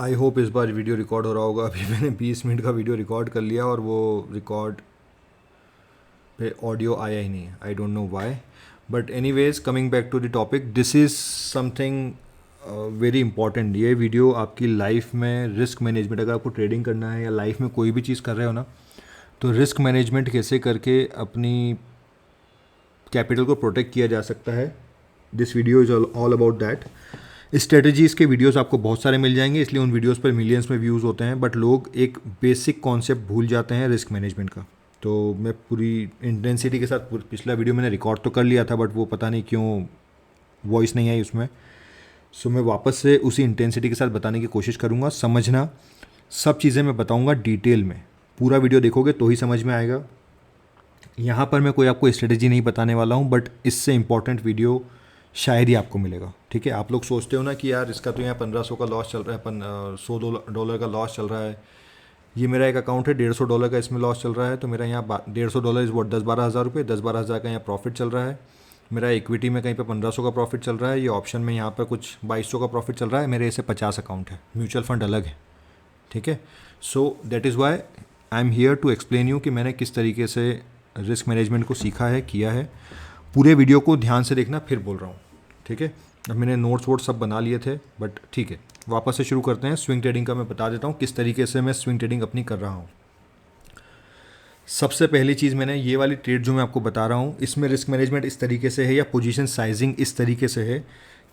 I hope इस बार video record हो रहा होगा। अभी मैंने 20 मिनट का वीडियो रिकॉर्ड कर लिया और वो रिकॉर्ड पे ऑडियो आया ही नहीं है। I don't know why, but anyways coming back to the topic, this is something very important. ये वीडियो आपकी लाइफ में रिस्क मैनेजमेंट, अगर आपको ट्रेडिंग करना है या लाइफ में कोई भी चीज़ कर रहे हो ना, तो रिस्क मैनेजमेंट कैसे करके अपनी कैपिटल को प्रोटेक्ट किया जा सकता है, this video is all about that. Strategies के वीडियोस आपको बहुत सारे मिल जाएंगे, इसलिए उन वीडियोस पर मिलियंस में व्यूज़ होते हैं, बट लोग एक बेसिक कॉन्सेप्ट भूल जाते हैं रिस्क मैनेजमेंट का। तो मैं पूरी इंटेंसिटी के साथ पिछला वीडियो मैंने रिकॉर्ड तो कर लिया था, बट वो पता नहीं क्यों वॉइस नहीं आई उसमें। सो मैं वापस से उसी इंटेंसिटी के साथ बताने की कोशिश करूँगा। समझना, सब चीज़ें मैं बताऊँगा डिटेल में। पूरा वीडियो देखोगे तो ही समझ में आएगा। यहाँ पर मैं कोई आपको स्ट्रेटजी नहीं बताने वाला हूँ, बट इससे इम्पॉर्टेंट वीडियो शायद ही आपको मिलेगा। ठीक है, आप लोग सोचते हो ना कि यार इसका तो यहाँ 1500 का लॉस चल रहा है, $100 का लॉस चल रहा है। ये मेरा एक अकाउंट है, $150 का इसमें लॉस चल रहा है, तो मेरा यहाँ $150 इज़ वॉट 10-12 हज़ार रुपये, 10-12 हज़ार का यहाँ प्रॉफिट चल रहा है। मेरा इक्विटी में कहीं पे 1500 का प्रॉफिट चल रहा है, ये ऑप्शन में यहाँ पर कुछ 2200 का प्रॉफिट चल रहा है। मेरे ऐसे 50 अकाउंट है, म्यूचुअल फंड अलग है। ठीक है, so that is why I am here to explain you कि मैंने किस तरीके से रिस्क मैनेजमेंट को सीखा है, किया है। पूरे वीडियो को ध्यान से देखना, फिर बोल रहा हूँ। ठीक है, अब मैंने नोट्स वोट्स सब बना लिए थे, बट ठीक है, वापस से शुरू करते हैं। स्विंग ट्रेडिंग का मैं बता देता हूँ किस तरीके से मैं स्विंग ट्रेडिंग अपनी कर रहा हूँ। सबसे पहली चीज़, मैंने ये वाली ट्रेड जो मैं आपको बता रहा हूँ, इसमें रिस्क मैनेजमेंट इस तरीके से है या पोजीशन साइजिंग इस तरीके से है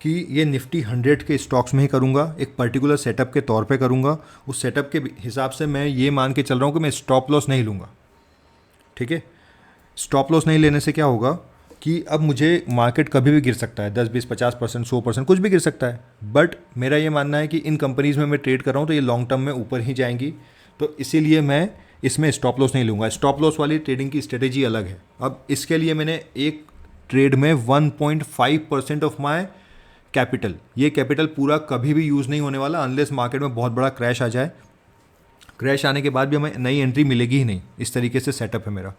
कि ये निफ्टी 100 के स्टॉक्स में ही करूँगा, एक पर्टिकुलर सेटअप के तौर पे करूँगा। उस सेटअप के हिसाब से मैं ये मान के चल रहा हूँ कि मैं स्टॉप लॉस नहीं लूँगा। ठीक है, स्टॉप लॉस नहीं लेने से क्या होगा कि अब मुझे मार्केट कभी भी गिर सकता है, 10-20-50%, 100%, कुछ भी गिर सकता है, बट मेरा ये मानना है कि इन कंपनीज़ में मैं ट्रेड कर रहा हूँ तो ये लॉन्ग टर्म में ऊपर ही जाएंगी, तो इसीलिए मैं इसमें स्टॉप लॉस नहीं लूँगा। स्टॉप लॉस वाली ट्रेडिंग की स्ट्रेटेजी अलग है। अब इसके लिए मैंने एक ट्रेड में 1.5% ऑफ माई कैपिटल, ये कैपिटल पूरा कभी भी यूज़ नहीं होने वाला अनलेस मार्केट में बहुत बड़ा क्रैश आ जाए। क्रैश आने के बाद भी हमें नई एंट्री मिलेगी ही नहीं, इस तरीके से सेटअप है मेरा।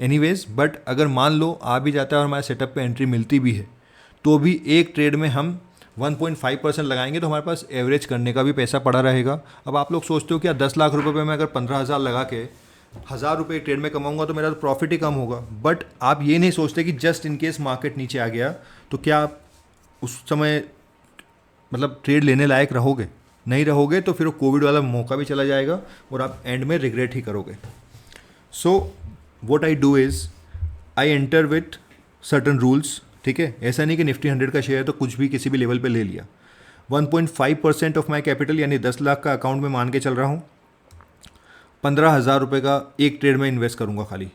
एनीवेज, बट अगर मान लो आ भी जाता है और हमारे सेटअप पे एंट्री मिलती भी है, तो भी एक ट्रेड में हम 1.5% लगाएंगे तो हमारे पास एवरेज करने का भी पैसा पड़ा रहेगा। अब आप लोग सोचते हो कि 10 लाख रुपए पे मैं अगर 15,000 लगा के 1,000 रुपये ट्रेड में कमाऊंगा तो मेरा तो प्रॉफिट ही कम होगा। बट आप ये नहीं सोचते कि जस्ट इन केस मार्केट नीचे आ गया तो क्या आप उस समय मतलब ट्रेड लेने लायक रहोगे? नहीं रहोगे, तो फिर वो कोविड वाला मौका भी चला जाएगा और आप एंड में रिग्रेट ही करोगे। So what I do is I enter with certain rules. ठीक है, ऐसा नहीं कि निफ्टी 100 का शेयर है तो कुछ भी किसी भी लेवल पे ले लिया। 1.5% ऑफ माई कैपिटल यानी 10 लाख का अकाउंट में मान के चल रहा हूँ। 15,000 रुपये का एक ट्रेड में इन्वेस्ट करूँगा खाली।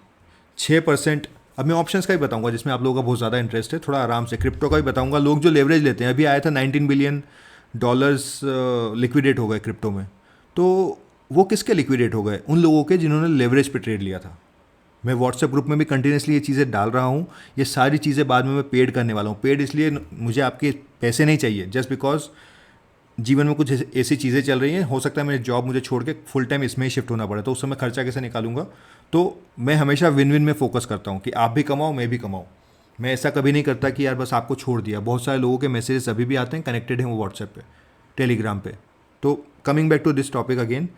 6%, अब मैं ऑप्शंस का ही बताऊंगा जिसमें आप लोगों का बहुत ज़्यादा इंटरेस्ट है, थोड़ा आराम से। क्रिप्टो का भी बताऊंगा। लोग जो लेवरेज लेते हैं, अभी आया था $19 बिलियन लिक्विडेट हो गए क्रिप्टो में, तो वो किसके लिक्विडेट हो गए? उन लोगों के जिन्होंने लेवरेज पे ट्रेड लिया था। मैं व्हाट्सएप ग्रुप में भी कंटिन्यूसली ये चीज़ें डाल रहा हूँ। ये सारी चीज़ें बाद में मैं पेड करने वाला हूँ। पेड इसलिए, मुझे आपके पैसे नहीं चाहिए, जस्ट बिकॉज जीवन में कुछ ऐसी चीज़ें चल रही हैं, हो सकता है मेरी जॉब मुझे छोड़ के फुल टाइम इसमें ही शिफ्ट होना पड़े, तो उस समय खर्चा कैसे निकालूंगा। तो मैं हमेशा विन विन में फोकस करता हूँ कि आप भी कमाओ, मैं भी कमाऊँ। मैं ऐसा कभी नहीं करता कि यार बस आपको छोड़ दिया। बहुत सारे लोगों के मैसेजेस अभी भी आते हैं, कनेक्टेड हैं वो व्हाट्सएप पे, टेलीग्राम पे। तो coming back to this topic again,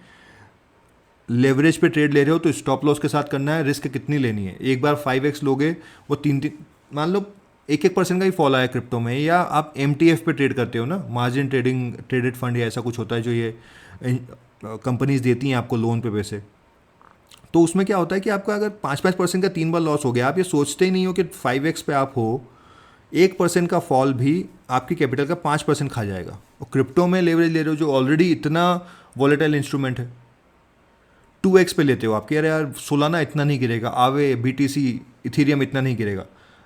leverage पे ट्रेड ले रहे हो तो स्टॉप लॉस के साथ करना है। रिस्क कितनी लेनी है? एक बार 5x लोगे, वो 3-3, मान लो 1-1% का ही फॉल आया क्रिप्टो में, या आप MTF पे ट्रेड करते हो ना, मार्जिन ट्रेडिंग ट्रेडेड फंड या ऐसा कुछ होता है जो ये कंपनीज देती हैं आपको लोन पे पैसे। तो उसमें क्या होता है कि आपका अगर 5-5% का 3 बार लॉस हो गया, आप ये सोचते ही नहीं हो कि 5x पे आप हो, 1% का फॉल भी आपकी कैपिटल का 5% खा जाएगा। और क्रिप्टो में लेवरेज ले रहे हो जो ऑलरेडी इतना वॉलेटाइल इंस्ट्रूमेंट है, 2x पे लेते हो आपके, अरे यार सोलाना इतना नहीं गिरेगा, आवे, BTC, इथीरियम इतना नहीं गिरेगा।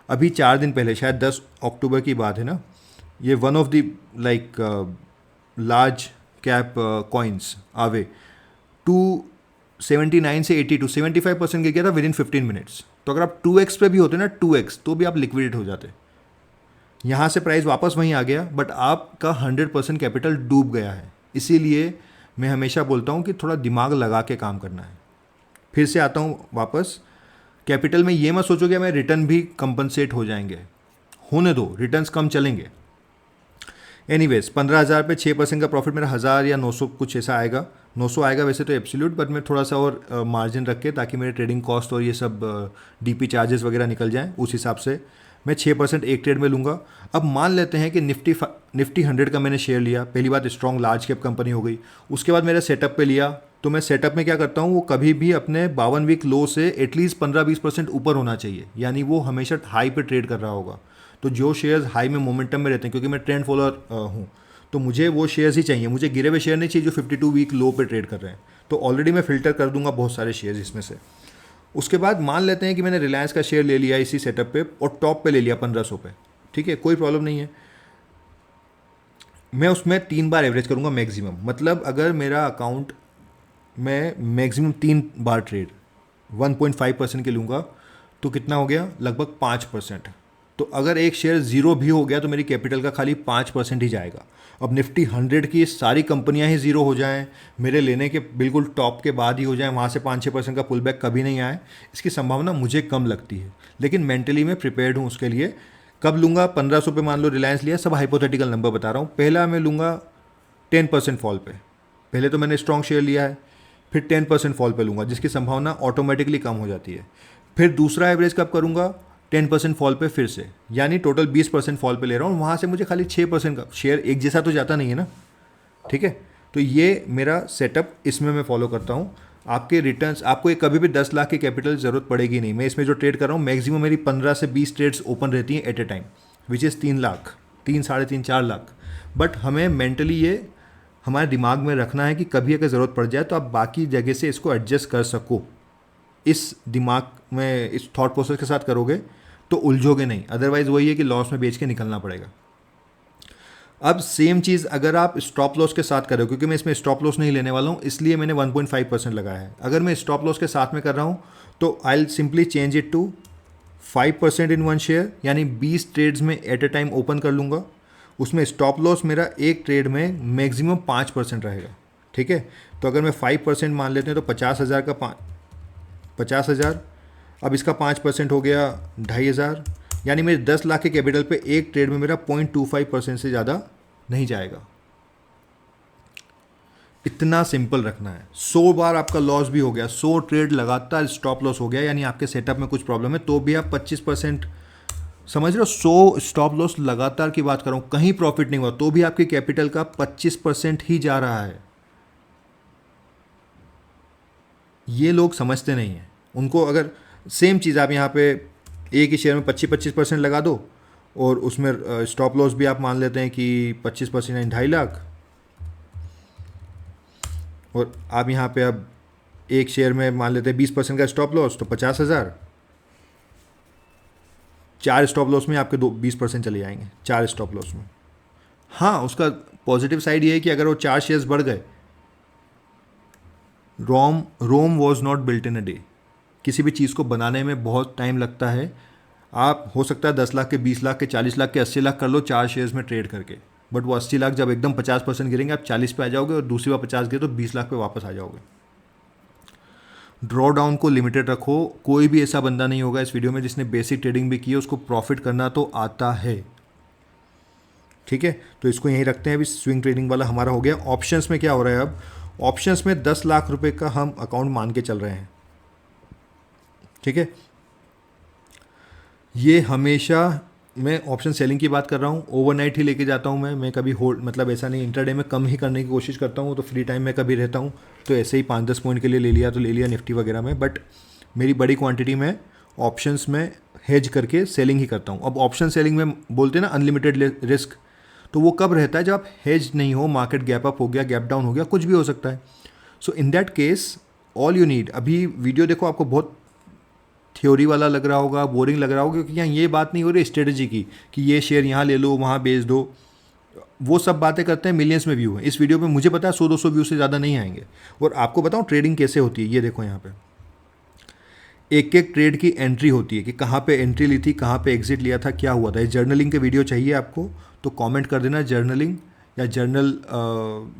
अभी 4 दिन पहले, शायद 10 अक्टूबर की बात है ना, ये one of the like large cap coins आवे 279 से 82, 75% गिर गया था विद इन 15 मिनट्स। तो अगर आप 2x पे भी होते ना, 2x, तो भी आप लिक्विडेट हो जाते। यहाँ से प्राइस वापस वहीं आ गया, बट आपका 100% कैपिटल डूब गया है। इसीलिए मैं हमेशा बोलता हूँ कि थोड़ा दिमाग लगा के काम करना है। फिर से आता हूँ वापस, कैपिटल में ये मत सोचो कि हमें रिटर्न भी कंपनसेट हो जाएंगे, होने दो, रिटर्न्स कम चलेंगे। एनीवेज 15,000 पे 6% का प्रॉफिट मेरा 1,000 या 900 कुछ ऐसा आएगा, 900 आएगा वैसे तो एब्सोल्यूट, बट मैं थोड़ा सा और मार्जिन रख के ताकि मेरे ट्रेडिंग कॉस्ट और ये सब डीपी चार्जेस वगैरह निकल जाएं, उस हिसाब से मैं 6% एक ट्रेड में लूँगा। अब मान लेते हैं कि निफ्टी 100 का मैंने शेयर लिया, पहली बात स्ट्रॉन्ग लार्ज कैप कंपनी हो गई। उसके बाद मेरा सेटअप पे लिया, तो मैं सेटअप में क्या करता हूँ, वो कभी भी अपने 52 वीक लो से एटलीस्ट 15-20% ऊपर होना चाहिए, यानी वो हमेशा हाई पे ट्रेड कर रहा होगा। तो जो शेयर्स हाई में मोमेंटम में रहते हैं, क्योंकि मैं ट्रेंड फॉलोअर हूँ, तो मुझे वो शेयर्स ही चाहिए, मुझे गिरे हुए शेयर नहीं चाहिए जो 52 वीक लो पे ट्रेड कर रहे हैं। तो ऑलरेडी मैं फिल्टर कर दूंगा बहुत सारे शेयर्स इसमें से। उसके बाद मान लेते हैं कि मैंने रिलायंस का शेयर ले लिया इसी सेटअप पे और टॉप पे ले लिया 1500 पे, ठीक है, कोई प्रॉब्लम नहीं है। मैं उसमें 3 बार एवरेज करूंगा मैक्सिमम, मतलब अगर मेरा अकाउंट मैं मैक्सिमम 3 बार ट्रेड 1.5% के लूँगा तो कितना हो गया, लगभग 5%। तो अगर एक शेयर ज़ीरो भी हो गया तो मेरी कैपिटल का खाली 5% ही जाएगा। अब निफ्टी 100 की सारी कंपनियां ही ज़ीरो हो जाएं, मेरे लेने के बिल्कुल टॉप के बाद ही हो जाएं, वहाँ से 5-6% का पुल बैक कभी नहीं आए, इसकी संभावना मुझे कम लगती है। लेकिन मेंटली मैं प्रिपेयर्ड हूँ उसके लिए। कब लूँगा, 1500 पे मान लो रिलायंस लिया, सब हाइपोथेटिकल नंबर बता रहा हूँ। पहला मैं लूँगा 10% फॉल पे, पहले तो मैंने स्ट्रॉन्ग शेयर लिया है, फिर 10% फॉल पे लूँगा जिसकी संभावना ऑटोमेटिकली कम हो जाती है। फिर दूसरा एवरेज कब करूँगा, 10% फॉल पे फिर से, यानी टोटल 20% फॉल पे ले रहा हूँ। वहाँ से मुझे खाली 6% का शेयर, एक जैसा तो जाता नहीं है ना, ठीक है। तो ये मेरा सेटअप, इसमें मैं फॉलो करता हूँ। आपके रिटर्न्स, आपको एक कभी भी 10 लाख की कैपिटल ज़रूरत पड़ेगी नहीं। मैं इसमें जो ट्रेड कर रहा हूँ मैक्सिमम मेरी 15 से 20 ट्रेड्स ओपन रहती हैं at a time, which is 3 lakh, 3, साढ़े 3, 4 लाख। बट हमें मेंटली ये हमारे दिमाग में रखना है कि कभी अगर ज़रूरत पड़ जाए तो आप बाकी जगह से इसको एडजस्ट कर सको। इस दिमाग में, इस थॉट प्रोसेस के साथ करोगे तो उलझोगे नहीं, अदरवाइज वही है कि लॉस में बेच के निकलना पड़ेगा। अब सेम चीज़ अगर आप स्टॉप लॉस के साथ करो, क्योंकि मैं इसमें स्टॉप लॉस नहीं लेने वाला हूँ इसलिए मैंने 1.5% लगाया है। अगर मैं स्टॉप लॉस के साथ में कर रहा हूँ तो I will simply change it to 5% in one share, यानी 20 ट्रेड्स में एट ए टाइम ओपन कर लूँगा। उसमें स्टॉप लॉस मेरा एक ट्रेड में मैक्सिमम 5% रहेगा, ठीक है। तो अगर मैं 5% मान लेते हैं तो 50,000 का 50,000, अब इसका 5% हो गया 2,500, यानी मेरे 10 लाख के कैपिटल पे एक ट्रेड में मेरा 0.25% से ज़्यादा नहीं जाएगा। इतना सिंपल रखना है। 100 बार आपका लॉस भी हो गया, 100 ट्रेड लगातार स्टॉप लॉस हो गया, यानी आपके सेटअप में कुछ प्रॉब्लम है, तो भी आप 25%, समझ रहे हो, 100 स्टॉप लॉस लगातार की बात कर रहा हूँ, कहीं प्रॉफिट नहीं हुआ तो भी आपकी कैपिटल का 25% ही जा रहा है। ये लोग समझते नहीं हैं। उनको अगर सेम चीज़ आप यहाँ पे एक ही शेयर में 25% लगा दो और उसमें स्टॉप लॉस भी आप मान लेते हैं कि 25% यानी 2.5 लाख, और आप यहाँ पे अब एक शेयर में मान लेते हैं 20% का स्टॉप लॉस तो 50,000, 4 स्टॉप लॉस में आपके 20% चले जाएंगे, 4 स्टॉप लॉस में। हाँ, उसका पॉजिटिव साइड ये है कि अगर वो 4 शेयर्स बढ़ गए, Rome was not built in a day. किसी भी चीज़ को बनाने में बहुत टाइम लगता है। आप हो सकता है 10 लाख के, 20 लाख के, 40 लाख के, 80 लाख कर लो 4 शेयर्स में ट्रेड करके, बट वो 80 लाख जब एकदम 50% गिरेंगे आप 40 पे आ जाओगे, और दूसरी बार 50 गिरे तो 20 लाख पे वापस आ जाओगे। ड्रॉ डाउन को लिमिटेड रखो। कोई भी ऐसा बंदा नहीं होगा इस वीडियो में जिसने बेसिक ट्रेडिंग भी की है, उसको प्रॉफिट करना तो आता है, ठीक है। तो इसको यहीं रखते हैं। अभी स्विंग ट्रेडिंग वाला हमारा हो गया। ऑप्शंस में क्या हो रहा है, अब ऑप्शंस में 10 लाख रुपए का हम अकाउंट मान के चल रहे हैं, ठीक है। ये हमेशा, मैं ऑप्शन सेलिंग की बात कर रहा हूँ, ओवरनाइट ही लेके जाता हूँ मैं कभी होल्ड, मतलब ऐसा नहीं, इंटरडे में कम ही करने की कोशिश करता हूँ। तो फ्री टाइम में कभी रहता हूँ तो ऐसे ही 5-10 पॉइंट के लिए ले लिया तो ले लिया निफ्टी वगैरह में, बट मेरी बड़ी क्वांटिटी में ऑप्शंस में हेज करके सेलिंग ही करता हूँ। अब ऑप्शन सेलिंग में बोलते हैं ना अनलिमिटेड रिस्क, तो वो कब रहता है जब आप हेज नहीं हो, मार्केट गैप अप हो गया, गैप डाउन हो गया, कुछ भी हो सकता है। So in that case all you need, अभी वीडियो देखो आपको बहुत थ्योरी वाला लग रहा होगा, बोरिंग लग रहा होगा, क्योंकि यहाँ ये बात नहीं हो रही स्ट्रेटजी की कि ये शेयर यहाँ ले लो वहाँ बेच दो, वो सब बातें करते हैं, मिलियंस में व्यू है इस वीडियो पे, मुझे पता है 100-200 व्यू से ज़्यादा नहीं आएंगे। और आपको बताऊँ ट्रेडिंग कैसे होती है, ये देखो यहाँ पे एक एक ट्रेड की एंट्री होती है कि कहाँ पे एंट्री ली थी, कहाँ पे एग्जिट लिया था, क्या हुआ था। ये जर्नलिंग के वीडियो चाहिए आपको तो कमेंट कर देना जर्नलिंग या जर्नल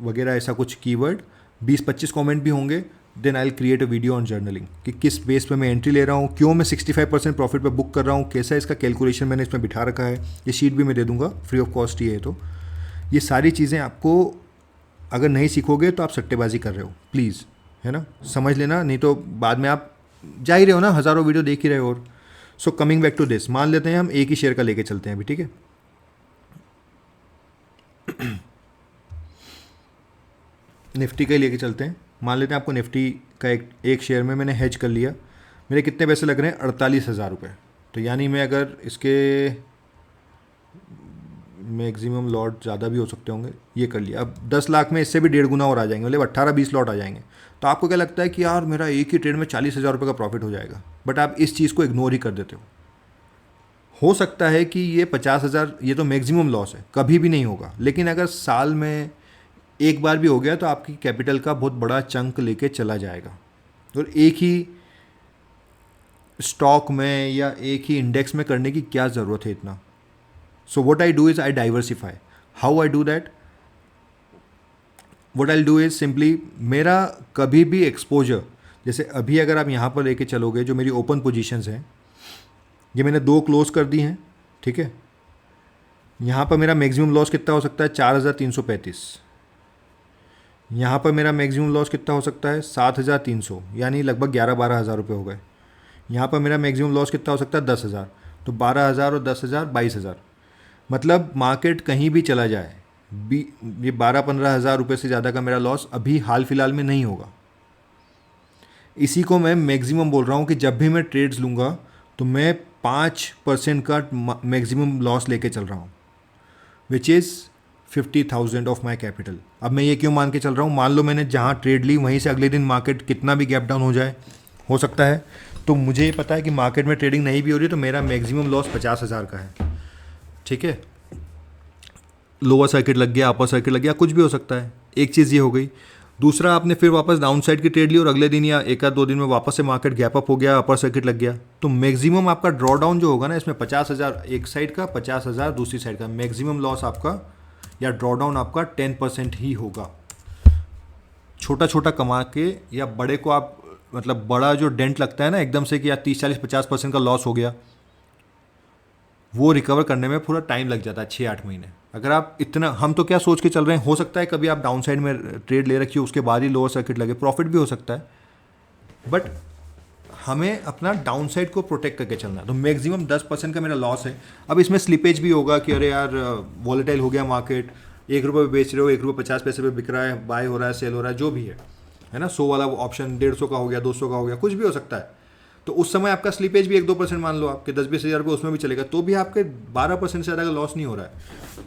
वगैरह ऐसा कुछ कीवर्ड, 20-25 कमेंट भी होंगे, then I will create a video on journaling कि किस बेस पे मैं एंट्री ले रहा हूँ, क्यों मैं 65% प्रॉफिट पे बुक कर रहा हूँ, कैसा इसका कैलकुलेशन मैंने इसमें बिठा रखा है। ये शीट भी मैं दे दूंगा फ्री ऑफ कॉस्ट ही है। तो ये सारी चीज़ें आपको अगर नहीं सीखोगे तो आप सट्टेबाजी कर रहे हो, प्लीज़, है ना, समझ लेना, नहीं तो बाद में आप जा ही रहे हो ना, हज़ारों वीडियो देख ही रहे हो। और so coming back to this, मान लेते हैं हम एक ही शेयर का लेके चलते हैं अभी, ठीक है। निफ्टी का ही लेके चलते हैं, मान लेते हैं आपको निफ्टी का एक शेयर में मैंने हेज कर लिया, मेरे कितने पैसे लग रहे हैं, 48,000 रुपये। तो यानी मैं अगर इसके मैक्सिमम लॉट ज़्यादा भी हो सकते होंगे, ये कर लिया, अब 10 लाख में इससे भी 1.5 गुना और आ जाएंगे, मतलब 18-20 लॉट आ जाएंगे। तो आपको क्या लगता है कि यार मेरा एक ही ट्रेड में 40,000 रुपये का प्रॉफिट हो जाएगा, बट आप इस चीज़ को इग्नोर ही कर देते हो सकता है कि ये 50,000 ये तो मैक्सिमम लॉस है, कभी भी नहीं होगा, लेकिन अगर साल में एक बार भी हो गया तो आपकी कैपिटल का बहुत बड़ा चंक लेके चला जाएगा। और एक ही स्टॉक में या एक ही इंडेक्स में करने की क्या ज़रूरत है इतना। सो what I do is I diversify. How I do that, what I do is simply, मेरा कभी भी एक्सपोजर, जैसे अभी अगर आप यहाँ पर लेके चलोगे, जो मेरी ओपन पोजीशंस हैं ये मैंने 2 क्लोज कर दी हैं, ठीक है। यहाँ पर मेरा मैक्सिमम लॉस कितना हो सकता है, 4,335। यहाँ पर मेरा मैक्सिमम लॉस कितना हो सकता है, 7,300, यानी लगभग 11-12 हज़ार रुपये हो गए। यहाँ पर मेरा मैक्सिमम लॉस कितना हो सकता है, 10,000। तो 12,000 और 10,000 22,000। मतलब मार्केट कहीं भी चला जाए, ये 12-15 हज़ार रुपये से ज़्यादा का मेरा लॉस अभी हाल फिलहाल में नहीं होगा। इसी को मैं मैक्सिमम बोल रहा हूँ कि जब भी मैं ट्रेड्स लूँगा तो मैं 5% का मैक्सिमम लॉस लेके चल रहा हूँ, which is 50,000 of my capital. अब मैं ये क्यों मान के चल रहा हूँ, मान लो मैंने जहाँ ट्रेड ली वहीं से अगले दिन मार्केट कितना भी गैप डाउन हो जाए, हो सकता है, तो मुझे ये पता है कि मार्केट में ट्रेडिंग नहीं भी हो रही तो मेरा मैक्सिमम लॉस 50,000 का है, ठीक है। लोअर सर्किट लग गया, अपर सर्किट लग गया, कुछ भी हो सकता है। एक चीज़ ये हो गई। दूसरा, आपने फिर वापस डाउन साइड की ट्रेड ली और अगले दिन या एक आध 2 दिन में वापस से मार्केट गैप अप हो गया, अपर सर्किट लग गया, तो मैक्सिमम आपका ड्रॉ डाउन जो होगा ना, इसमें 50,000 एक साइड का, 50,000 दूसरी साइड का, मैक्सिमम लॉस आपका या ड्रॉ डाउन आपका 10% ही होगा। छोटा छोटा कमा के या बड़े को आप, मतलब बड़ा जो डेंट लगता है ना एकदम से कि यार 30-40-50% का लॉस हो गया, वो रिकवर करने में पूरा टाइम लग जाता है, 6-8 महीने। अगर आप इतना, हम तो क्या सोच के चल रहे हैं, हो सकता है कभी आप डाउन साइड में ट्रेड ले रखी हो, उसके बाद ही लोअर सर्किट लगे, प्रॉफिट भी हो सकता है, बट हमें अपना डाउन साइड को प्रोटेक्ट करके चलना है। तो मैक्सिमम 10% का मेरा लॉस है। अब इसमें स्लिपेज भी होगा कि अरे यार वॉलेटाइल हो गया मार्केट, 1 रुपये बेच रहे हो, 1 रुपये 50 पैसे पे बिक रहा है, बाय हो रहा है, सेल हो रहा है, जो भी है ना, 100 वाला ऑप्शन 150 का हो गया, 200 का हो गया, कुछ भी हो सकता है। तो उस समय आपका स्लिपेज भी 1-2% मान लो, आपके 10-20 हज़ार रुपये उसमें भी चलेगा, तो भी आपके 12% से ज़्यादा का लॉस नहीं हो रहा है।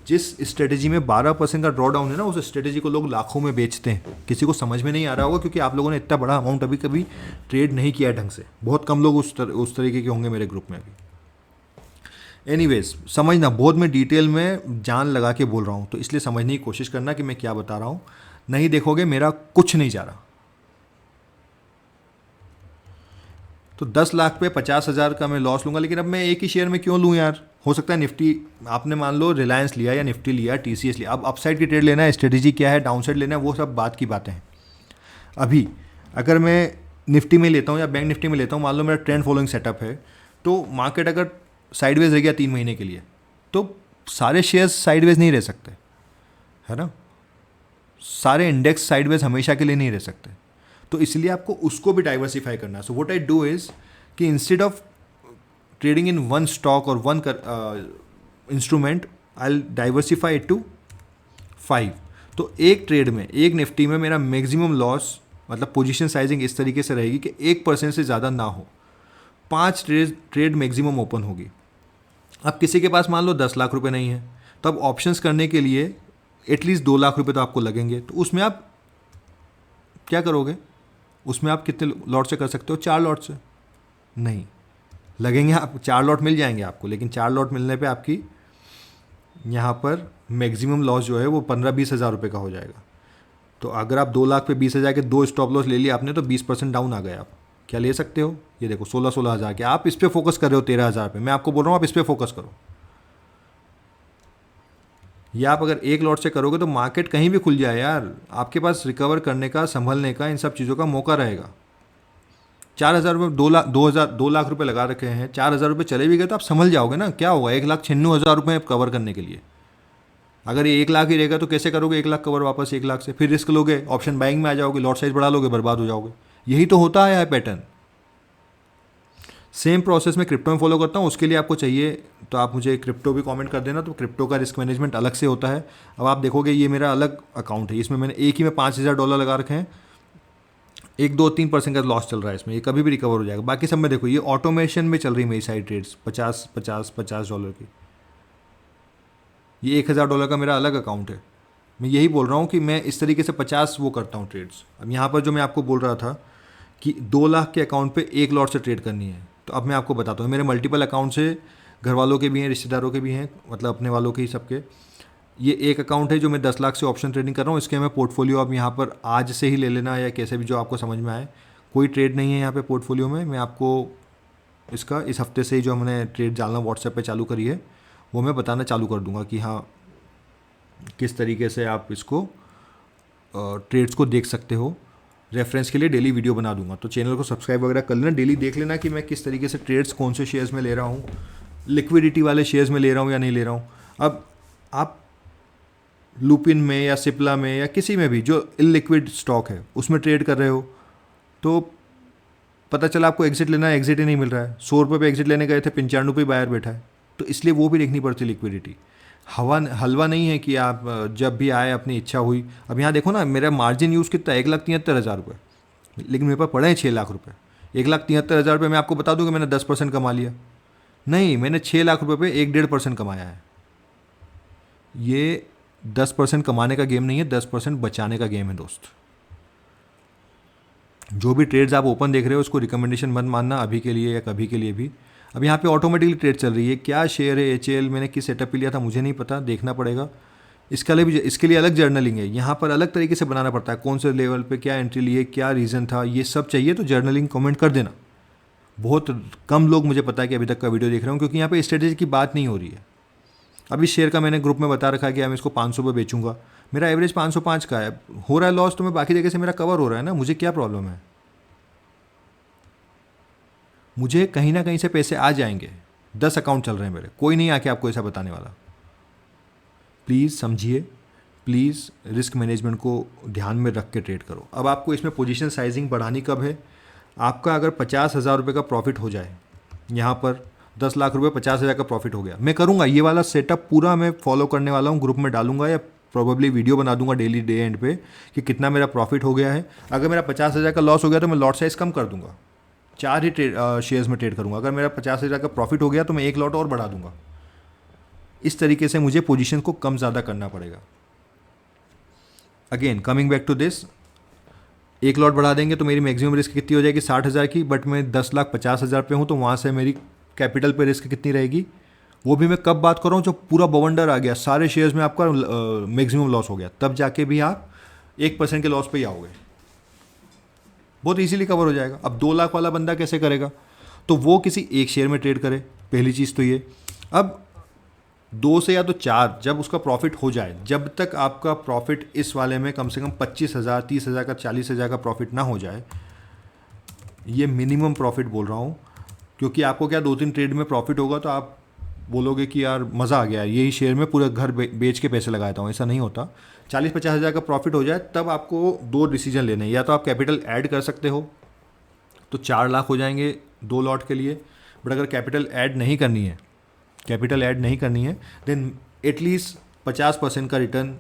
जिस स्ट्रेटेजी में 12% का ड्रॉ डाउन है ना, उस स्ट्रेटेजी को लोग लाखों में बेचते हैं। किसी को समझ में नहीं आ रहा होगा क्योंकि आप लोगों ने इतना बड़ा अमाउंट अभी कभी ट्रेड नहीं किया है ढंग से। बहुत कम लोग उस तरीके के होंगे मेरे ग्रुप में भी। एनीवेज, समझना, बहुत मैं डिटेल में जान लगा के बोल रहा हूँ, तो इसलिए समझने की कोशिश करना कि मैं क्या बता रहा हूँ। नहीं देखोगे मेरा कुछ नहीं जा रहा। तो 10 लाख पे 50,000 का मैं लॉस लूँगा, लेकिन अब मैं एक ही शेयर में क्यों लूँ यार। हो सकता है निफ्टी, आपने मान लो रिलायंस लिया या निफ्टी लिया, TCS लिया, अब अपसाइड की ट्रेड लेना है, स्ट्रेटेजी क्या है, डाउन साइड लेना है, वो सब बात की बातें हैं। अभी अगर मैं निफ्टी में लेता हूँ या बैंक निफ्टी में लेता हूँ, मान लो मेरा ट्रेंड फॉलोइंग सेटअप है, तो मार्केट अगर साइडवेज रह गया 3 महीने के लिए, तो सारे शेयर्स साइडवेज नहीं रह सकते, है ना, सारे इंडेक्स साइडवेज हमेशा के लिए नहीं रह सकते। तो इसलिए आपको उसको भी डाइवर्सिफाई करना है। So what I do is कि instead of trading in one stock और one instrument, I diversify it to 5। तो एक ट्रेड में, एक निफ्टी में मेरा मैक्सिमम लॉस, मतलब पोजीशन साइजिंग इस तरीके से रहेगी कि 1% से ज़्यादा ना हो, 5 ट्रेड मैक्सिमम ओपन होगी। अब किसी के पास मान लो 10 लाख रुपए नहीं है, तो अब ऑप्शंस करने के लिए एटलीस्ट 2 लाख रुपए तो आपको लगेंगे। तो उसमें आप क्या करोगे, उसमें आप कितने लॉट से कर सकते हो, 4 लॉट से नहीं लगेंगे, आप 4 लॉट मिल जाएंगे आपको, लेकिन 4 लॉट मिलने पे आपकी यहाँ पर मैक्सिमम लॉस जो है वो 15-20 हज़ार रुपये का हो जाएगा। तो अगर आप 2 लाख पे 20 हज़ार के 2 स्टॉप लॉस ले लिया आपने, तो 20% डाउन आ गए। आप क्या ले सकते हो, ये देखो 16-16 हज़ार के, आप इस पर फोकस कर रहे हो 13 हज़ार पे। मैं आपको बोल रहा हूँ आप इस पर फोकस करो। या आप अगर 1 लॉट से करोगे तो मार्केट कहीं भी खुल जाए यार, आपके पास रिकवर करने का, संभलने का, इन सब चीज़ों का मौका रहेगा। 4,000 रुपये, 2 लाख रुपये लगा रखे हैं, 4,000 रुपये चले भी गए तो आप संभल जाओगे ना। क्या होगा, 1,96,000 रुपये कवर करने के लिए अगर ये 1 लाख ही रहेगा तो कैसे करोगे 1 लाख कवर वापस 1 लाख से? फिर रिस्क लोगे, ऑप्शन बाइंग में आ जाओगे, लॉट साइज बढ़ा लोगे, बर्बाद हो जाओगे। यही तो होता है पैटर्न। सेम प्रोसेस में क्रिप्टो में फॉलो करता हूँ। उसके लिए आपको चाहिए तो आप मुझे क्रिप्टो भी कमेंट कर देना, तो क्रिप्टो का रिस्क मैनेजमेंट अलग से होता है। अब आप देखोगे ये मेरा अलग अकाउंट है, इसमें मैंने एक ही में $5,000 लगा रखे हैं, 1-2-3% का लॉस चल रहा है इसमें, ये कभी भी रिकवर हो जाएगा। बाकी सब में देखो ये ऑटोमेशन में चल रही है मेरी सारी ट्रेड्स, $50 की। ये $1,000 का मेरा अलग अकाउंट है। मैं यही बोल रहा हूँ कि मैं इस तरीके से 50 वो करता हूँ ट्रेड्स। अब यहाँ पर जो मैं आपको बोल रहा था कि 2 लाख के अकाउंट पे एक लॉट से ट्रेड करनी है, तो अब मैं आपको बताता हूँ। मेरे मल्टीपल अकाउंट्स है, घर वालों के भी हैं, रिश्तेदारों के भी हैं, मतलब अपने वालों के ही सबके। ये एक अकाउंट है जो मैं 10 लाख से ऑप्शन ट्रेडिंग कर रहा हूँ। इसके मैं पोर्टफोलियो अब यहाँ पर आज से ही ले लेना या कैसे भी जो आपको समझ में आए। कोई ट्रेड नहीं है यहाँ पे पोर्टफोलियो में। मैं आपको इसका इस हफ्ते से ही जो हमने ट्रेड डालना व्हाट्सएप पे चालू करी है वो मैं बताना चालू कर दूंगा कि हाँ किस तरीके से आप इसको ट्रेड्स को देख सकते हो। रेफरेंस के लिए डेली वीडियो बना दूंगा, तो चैनल को सब्सक्राइब वगैरह कर लेना, डेली देख लेना कि मैं किस तरीके से ट्रेड्स कौन से शेयर्स में ले रहा हूँ, लिक्विडिटी वाले शेयर्स में ले रहा हूँ या नहीं ले रहा हूँ। अब आप लुपिन में या सिप्ला में या किसी में भी जो इलिक्विड स्टॉक है उसमें ट्रेड कर रहे हो, तो पता चला आपको एग्जिट लेना है, एग्जिट ही नहीं मिल रहा है। 100 रुपये पे एग्जिट लेने गए थे, 95 बायर बैठा है, तो इसलिए वो भी देखनी पड़ती लिक्विडिटी। हलवा नहीं है कि आप जब भी आए अपनी इच्छा हुई। अब यहाँ देखो ना, मेरा मार्जिन यूज़ कितना है, 1,73,000 रुपये, लेकिन मेरे पास पड़े हैं 6 लाख रुपये। 1,73,000 रुपये मैं आपको बता दूँ कि मैंने 10% कमा लिया? नहीं, मैंने 6 लाख रुपये पे 1-1.5% कमाया है। ये 10% कमाने का गेम नहीं है, 10% बचाने का गेम है दोस्त। जो भी ट्रेड्स आप ओपन देख रहे हो उसको रिकमेंडेशन मत मानना अभी के लिए या कभी के लिए भी। अब यहाँ पे ऑटोमेटिकली ट्रेड चल रही है। क्या शेयर है HAL, मैंने किस सेटअप पे लिया था मुझे नहीं पता, देखना पड़ेगा। इसके लिए अलग जर्नलिंग है, यहाँ पर अलग तरीके से बनाना पड़ता है। कौन से लेवल पे क्या एंट्री लिए, क्या रीज़न था, ये सब चाहिए तो जर्नलिंग कमेंट कर देना। बहुत कम लोग मुझे पता है कि अभी तक का वीडियो देख रहे हूँ, क्योंकि यहाँ पे स्ट्रेटेजी की बात नहीं हो रही है। अभी शेयर का मैंने ग्रुप में बता रखा है कि मैं इसको 500 पे बेचूंगा, मेरा एवरेज 505 का है, हो रहा है लॉस, तो मैं बाकी जगह से मेरा कवर हो रहा है ना, मुझे क्या प्रॉब्लम है? मुझे कहीं ना कहीं से पैसे आ जाएंगे। 10 अकाउंट चल रहे हैं मेरे, कोई नहीं आके आपको ऐसा बताने वाला। प्लीज़ समझिए, प्लीज़ रिस्क मैनेजमेंट को ध्यान में रख के ट्रेड करो। अब आपको इसमें पोजीशन साइजिंग बढ़ानी कब है? आपका अगर 50,000 रुपये का प्रॉफिट हो जाए, यहाँ पर 10 लाख रुपये 50,000 का प्रॉफिट हो गया, मैं करूँगा ये वाला सेटअप पूरा, मैं फॉलो करने वाला हूँ, ग्रुप में डालूंगा या प्रोबेबली वीडियो बना दूंगा डेली डे एंड पे कि कितना मेरा प्रॉफिट हो गया है। अगर मेरा 50,000 का लॉस हो गया तो मैं लॉट साइज कम कर दूंगा, 4 ही शेयर्स में ट्रेड करूंगा। अगर मेरा 50,000 का प्रॉफिट हो गया तो मैं 1 लॉट और बढ़ा दूंगा। इस तरीके से मुझे पोजीशन को कम ज़्यादा करना पड़ेगा। Again coming back to this, 1 lot बढ़ा देंगे तो मेरी मैक्सिमम रिस्क कितनी हो जाएगी? 60,000 की, बट मैं 10,50,000 पे हूँ, तो वहाँ से मेरी कैपिटल पे रिस्क कितनी रहेगी? वो भी मैं कब बात कर रहा हूँ? जब पूरा बवंडर आ गया, सारे शेयर्स में आपका मैक्सिमम लॉस हो गया, तब जाके भी आप 1% के लॉस पे ही आओगे। बहुत इजीली कवर हो जाएगा। अब 2 लाख वाला बंदा कैसे करेगा? तो वो किसी एक शेयर में ट्रेड करे, पहली चीज़ तो ये। अब 2 से या तो 4 जब उसका प्रॉफिट हो जाए, जब तक आपका प्रॉफिट इस वाले में कम से कम 25,000, 30,000 का, 40,000 का प्रॉफिट ना हो जाए, ये मिनिमम प्रॉफिट बोल रहा हूँ, क्योंकि आपको क्या 2-3 ट्रेड में प्रॉफिट होगा तो आप बोलोगे कि यार मज़ा आ गया, यही शेयर में पूरा घर बेच के पैसे लगाता हूँ। ऐसा नहीं होता। 40-50,000 का प्रॉफिट हो जाए तब आपको 2 डिसीजन लेने हैं। या तो आप कैपिटल ऐड कर सकते हो, तो 4 लाख हो जाएंगे 2 लॉट के लिए। बट अगर कैपिटल ऐड नहीं करनी है, देन एटलीस्ट 50% का रिटर्न,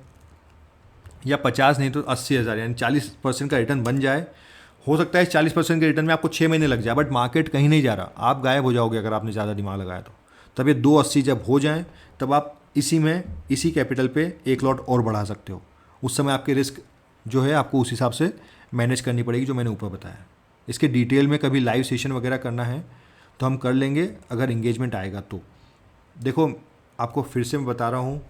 या 50 नहीं तो 80,000 यानी 40% का रिटर्न बन जाए। हो सकता है 40% के रिटर्न में आपको 6 महीने लग जाए, बट मार्केट कहीं नहीं जा रहा, आप गायब हो जाओगे अगर आपने ज़्यादा दिमाग लगाया तो। तब ये 280 जब हो जाएं, तब आप इसी कैपिटल पे 1 लॉट और बढ़ा सकते हो। उस समय आपके रिस्क जो है आपको उस हिसाब से मैनेज करनी पड़ेगी, जो मैंने ऊपर बताया। इसके डिटेल में कभी लाइव सेशन वगैरह करना है तो हम कर लेंगे, अगर इंगेजमेंट आएगा तो। देखो, आपको फिर से मैं बता रहा हूँ,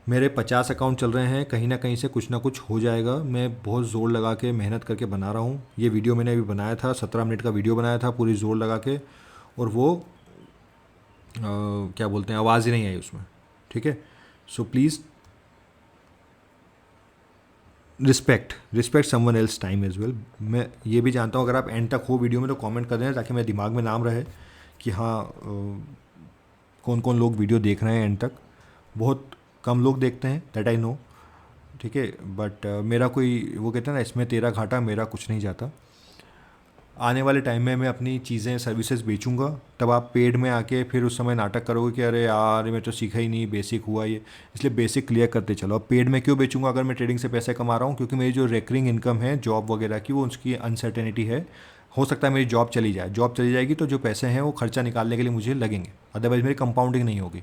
मेरे 50 अकाउंट चल रहे हैं, कहीं ना कहीं से कुछ ना कुछ हो जाएगा। मैं बहुत ज़ोर लगा के मेहनत करके बना रहा हूँ। ये वीडियो मैंने अभी बनाया था, 17 मिनट का वीडियो बनाया था पूरी ज़ोर लगा के, और वो क्या बोलते हैं, आवाज़ ही नहीं आई उसमें। ठीक है, so please respect someone else time as well. मैं ये भी जानता हूँ, अगर आप एंड तक हो वीडियो में तो कमेंट कर देना, ताकि मेरे दिमाग में नाम रहे कि हाँ कौन कौन लोग वीडियो देख रहे हैं एंड तक। बहुत कम लोग देखते हैं, दैट आई नो, ठीक है, बट मेरा कोई वो कहते हैं ना, इसमें तेरा घाटा मेरा कुछ नहीं जाता। आने वाले टाइम में मैं अपनी चीज़ें सर्विसेज बेचूंगा, तब आप पेड में आके फिर उस समय नाटक करोगे कि अरे यार मैं तो सीखा ही नहीं, बेसिक हुआ ये, इसलिए बेसिक क्लियर करते चलो। अब पेड में क्यों बेचूंगा अगर मैं ट्रेडिंग से पैसे कमा रहा हूँ? क्योंकि मेरी जो रेकरिंग इनकम है जॉब वगैरह की, वो उसकी अनसर्टेनिटी है। हो सकता है मेरी जॉब चली जाए, जॉब चली जाएगी तो जो पैसे हैं वो खर्चा निकालने के लिए मुझे लगेंगे, अदरवाइज़ मेरी कंपाउंडिंग नहीं होगी,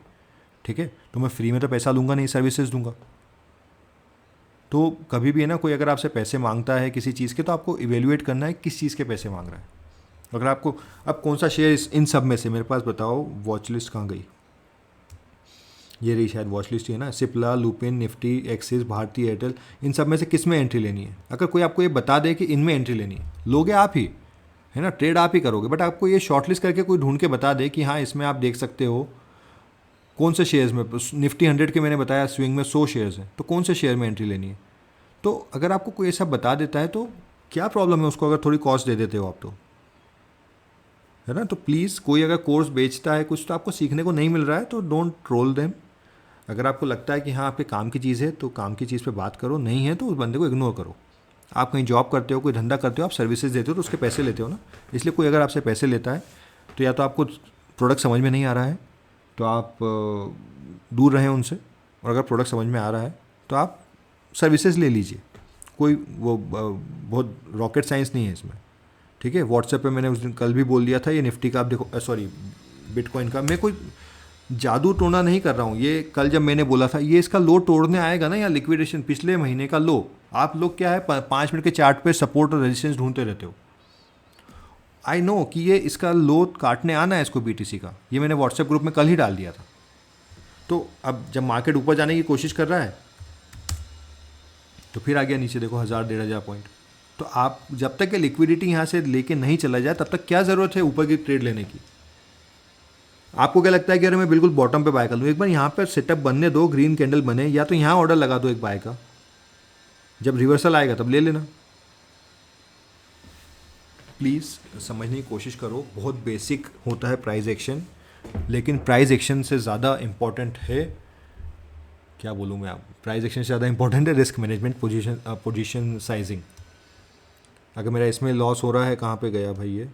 ठीक है। तो मैं फ्री में तो पैसा लूँगा नहीं, सर्विसेज दूंगा। तो कभी भी है ना, कोई अगर आपसे पैसे मांगता है किसी चीज़ के, तो आपको इवेल्युएट करना है किस चीज़ के पैसे मांग रहा है। अगर आपको, अब कौन सा शेयर इन सब में से मेरे पास बताओ, वॉच लिस्ट कहाँ गई, ये रही शायद वॉच लिस्ट है ना, सिप्ला, लुपिन, निफ्टी, एक्सिस, भारती एयरटेल, इन सब में से किस में एंट्री लेनी है? अगर कोई आपको ये बता दे कि इनमें एंट्री लेनी है, लोगे आप ही, है ना, ट्रेड आप ही करोगे, बट आपको ये शॉर्टलिस्ट करके कोई ढूंढ के बता दे कि हाँ इसमें आप देख सकते हो कौन से शेयर्स में, निफ्टी 100 के मैंने बताया स्विंग में 100 शेयर्स हैं, तो कौन से शेयर में एंट्री लेनी है। तो अगर आपको कोई ऐसा बता देता है तो क्या प्रॉब्लम है उसको, अगर थोड़ी कॉस्ट दे देते हो आप तो, है ना। तो प्लीज़, कोई अगर कोर्स बेचता है कुछ, तो आपको सीखने को नहीं मिल रहा है तो डोंट ट्रोल देम। अगर आपको लगता है कि हाँ आपके काम की चीज़ है तो काम की चीज़ पे बात करो, नहीं है तो उस बंदे को इग्नोर करो। आप कहीं जॉब करते हो, कोई धंधा करते हो, आप सर्विसेज देते हो तो उसके पैसे लेते हो ना, इसलिए कोई अगर आपसे पैसे लेता है तो या तो आपको प्रोडक्ट समझ में नहीं आ रहा है तो आप दूर रहें उनसे, और अगर प्रोडक्ट समझ में आ रहा है तो आप सर्विसेज ले लीजिए। कोई वो बहुत रॉकेट साइंस नहीं है इसमें, ठीक है। व्हाट्सएप पे मैंने उस दिन कल भी बोल दिया था, ये निफ्टी का आप देखो, सॉरी बिटकॉइन का, मैं कोई जादू टोना नहीं कर रहा हूँ। ये कल जब मैंने बोला था, ये इसका लो तोड़ने आएगा ना, या लिक्विडेशन पिछले महीने का लो, आप लोग क्या है 5 मिनट के चार्ट पे सपोर्ट और रेजिस्टेंस ढूंढते रहते हो। आई नो कि ये इसका लो काटने आना है इसको बीटीसी का, ये मैंने व्हाट्सएप ग्रुप में कल ही डाल दिया था। तो अब जब मार्केट ऊपर जाने की कोशिश कर रहा है तो फिर आ गया नीचे, देखो 1000-1500 पॉइंट। तो आप जब तक ये लिक्विडिटी यहाँ से लेके नहीं चला जाए तब तक क्या ज़रूरत है ऊपर की ट्रेड लेने की? आपको क्या लगता है कि अरे मैं बिल्कुल बॉटम पे बाय कर लूँ? एक बार यहाँ पर सेटअप बनने दो, ग्रीन कैंडल बने, या तो यहाँ ऑर्डर लगा दो एक बाय का, जब रिवर्सल आएगा तब ले लेना। प्लीज़ समझने की कोशिश करो, बहुत बेसिक होता है प्राइस एक्शन, लेकिन प्राइस एक्शन से ज़्यादा इम्पॉर्टेंट है, क्या बोलूँ मैं, आप प्राइस एक्शन से ज़्यादा इंपॉर्टेंट है रिस्क मैनेजमेंट, पोजीशन साइजिंग। अगर मेरा इसमें लॉस हो रहा है, कहाँ पे गया भाई ये,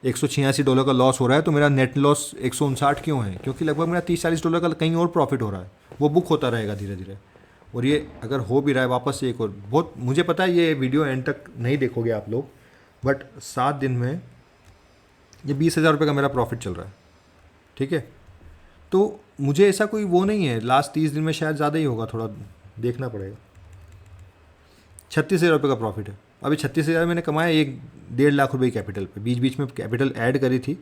$186 का लॉस हो रहा है, तो मेरा नेट लॉस 159 क्यों है? क्योंकि लगभग मेरा $30-40 का कहीं और प्रॉफिट हो रहा है, वो बुक होता रहेगा धीरे धीरे। और ये अगर हो भी रहा है वापस से एक और, बहुत मुझे पता है ये वीडियो एंड तक नहीं देखोगे आप लोग, बट 7 दिन में ये $20,000 का मेरा प्रॉफिट चल रहा है, ठीक है। तो मुझे ऐसा कोई वो नहीं है, लास्ट 30 दिन में शायद ज़्यादा ही होगा, थोड़ा देखना पड़ेगा। $36,000 का प्रॉफिट है। अभी 36,000 मैंने कमाया 1.5 लाख रुपए कैपिटल पे, बीच बीच में कैपिटल ऐड करी थी।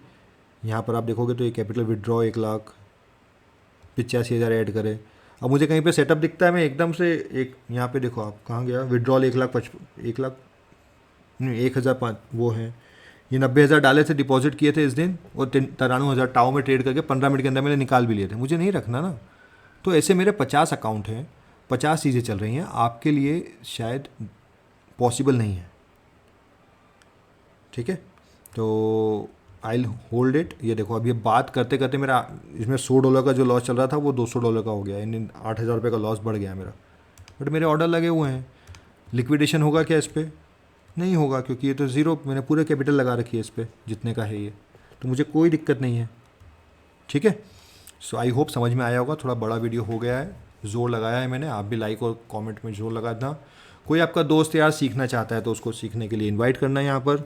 यहाँ पर आप देखोगे तो ये कैपिटल विड्रॉ 1,85,000 ऐड करे। अब मुझे कहीं पे सेटअप दिखता है, मैं एकदम से एक यहाँ पे देखो आप कहाँ गया, विड्रॉल 1,05,000 वो है, ये 90,000 डाले थे, डिपॉजिट किए थे इस दिन, और 93,000 टाओ में ट्रेड करके 15 मिनट के अंदर मैंने निकाल भी लिए थे। मुझे नहीं रखना ना। तो ऐसे मेरे 50 अकाउंट हैं, 50 चीज़ें चल रही हैं, आपके लिए शायद पॉसिबल नहीं है, ठीक है। तो आई होल्ड इट। ये देखो अभी बात करते करते मेरा इसमें $100 का जो लॉस चल रहा था वो $200 का हो गया, यानी $8,000 का लॉस बढ़ गया मेरा। बट मेरे ऑर्डर लगे हुए हैं। लिक्विडेशन होगा क्या इस पर? नहीं होगा, क्योंकि ये तो ज़ीरो, मैंने पूरे कैपिटल लगा रखी है इस पर, जितने का है ये, तो मुझे कोई दिक्कत नहीं है, ठीक है। सो आई होप समझ में आया होगा। थोड़ा बड़ा वीडियो हो गया है, ज़ोर लगाया है मैंने, आप भी लाइक और कमेंट में ज़ोर लगा देना। कोई आपका दोस्त यार सीखना चाहता है तो उसको सीखने के लिए इनवाइट करना है यहाँ पर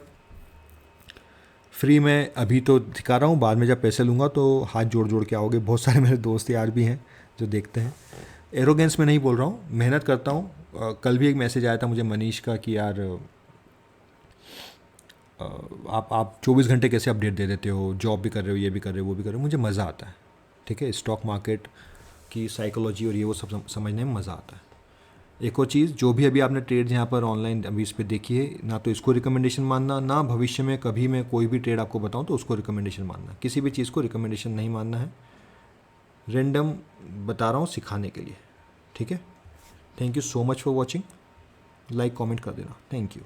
फ्री में। अभी तो दिखा रहा हूँ, बाद में जब पैसे लूँगा तो हाथ जोड़ जोड़ के आओगे। बहुत सारे मेरे दोस्त यार भी हैं जो देखते हैं। एरोगेंस में नहीं बोल रहा हूँ, मेहनत करता हूँ। कल भी एक मैसेज आया था मुझे मनीष का कि यार आप 24 घंटे कैसे अपडेट दे देते हो, जॉब भी कर रहे हो, ये भी कर रहे हो, वो भी कर रहे हो। मुझे मज़ा आता है, ठीक है। स्टॉक मार्केट की साइकोलॉजी और ये वो सब समझने में मज़ा आता है। एक और चीज़, जो भी अभी आपने ट्रेड यहाँ पर ऑनलाइन अभी इस पर देखी है, ना तो इसको रिकमेंडेशन मानना, ना भविष्य में कभी मैं कोई भी ट्रेड आपको बताऊँ तो उसको रिकमेंडेशन मानना। किसी भी चीज़ को रिकमेंडेशन नहीं मानना है, रेंडम बता रहा हूँ सिखाने के लिए, ठीक है। Thank you so much for watching. Like comment कर देना, थैंक यू।